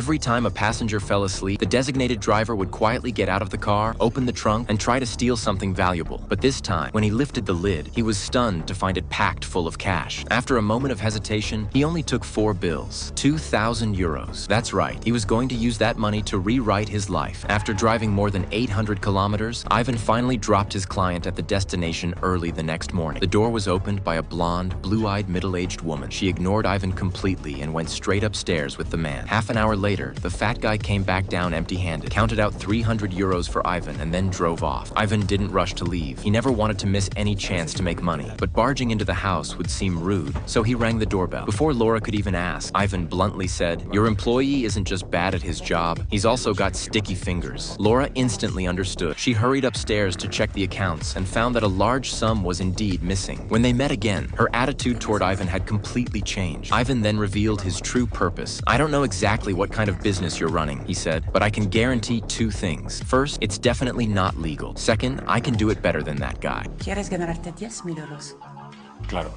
Every time a passenger fell asleep, the designated driver would quietly get out of the car, open the trunk, and try to steal something valuable. But this time, when he lifted the lid, he was stunned to find it packed full of cash. After a moment of hesitation, he only took 4 bills. 2,000 euros. That's right, he was going to use that money to rewrite his life. After driving more than 800 kilometers, Ivan finally dropped his client at the destination early the next morning. The door was opened by a blonde, blue-eyed, middle-aged woman. She ignored Ivan completely and went straight upstairs with the man. Half an hour later, the fat guy came back down empty-handed, counted out 300 euros for Ivan, and then drove off. Ivan didn't rush to leave. He never wanted to miss any chance to make money, but barging into the house would seem rude, so he rang the doorbell. Before Laura could even ask, Ivan bluntly said, "Your employee isn't just bad at his job, he's also got sticky fingers." Laura instantly understood. She hurried upstairs to check the accounts and found that a large sum was indeed missing. When they met again, her attitude toward Ivan had completely changed. Ivan then revealed his true purpose. "I don't know exactly what kind of business you're running," he said, "but I can guarantee 2 things. First, it's definitely not legal. Second, I can do it better than that guy." ¿Quieres ganarte 10,000 euros? Claro.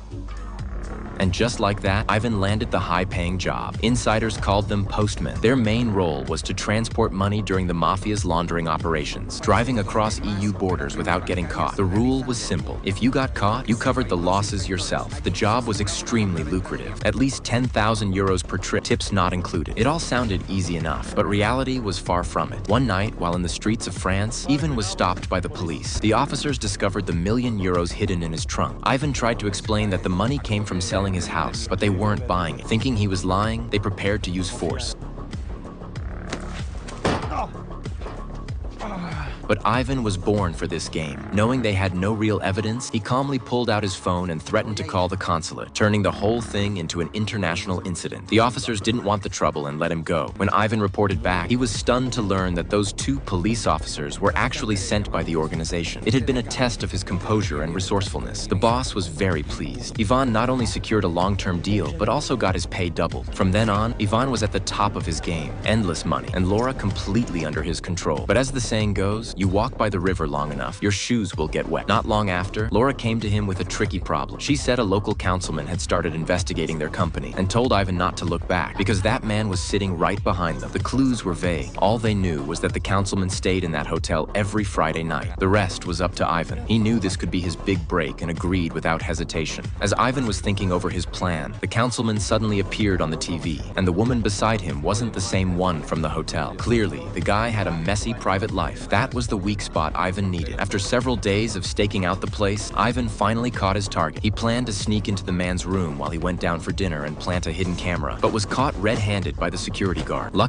And just like that, Ivan landed the high-paying job. Insiders called them postmen. Their main role was to transport money during the mafia's laundering operations, driving across EU borders without getting caught. The rule was simple. If you got caught, you covered the losses yourself. The job was extremely lucrative. At least 10,000 euros per trip, tips not included. It all sounded easy enough, but reality was far from it. One night, while in the streets of France, Ivan was stopped by the police. The officers discovered the €1,000,000 hidden in his trunk. Ivan tried to explain that the money came from selling his house, but they weren't buying it. Thinking he was lying, they prepared to use force. But Ivan was born for this game. Knowing they had no real evidence, he calmly pulled out his phone and threatened to call the consulate, turning the whole thing into an international incident. The officers didn't want the trouble and let him go. When Ivan reported back, he was stunned to learn that those 2 police officers were actually sent by the organization. It had been a test of his composure and resourcefulness. The boss was very pleased. Ivan not only secured a long-term deal, but also got his pay doubled. From then on, Ivan was at the top of his game. Endless money, and Laura completely under his control. But as the saying goes, you walk by the river long enough, your shoes will get wet. Not long after, Laura came to him with a tricky problem. She said a local councilman had started investigating their company and told Ivan not to look back because that man was sitting right behind them. The clues were vague. All they knew was that the councilman stayed in that hotel every Friday night. The rest was up to Ivan. He knew this could be his big break and agreed without hesitation. As Ivan was thinking over his plan, the councilman suddenly appeared on the TV, and the woman beside him wasn't the same one from the hotel. Clearly, the guy had a messy private life. That was the weak spot Ivan needed. After several days of staking out the place, Ivan finally caught his target. He planned to sneak into the man's room while he went down for dinner and plant a hidden camera, but was caught red-handed by the security guard. Luckily,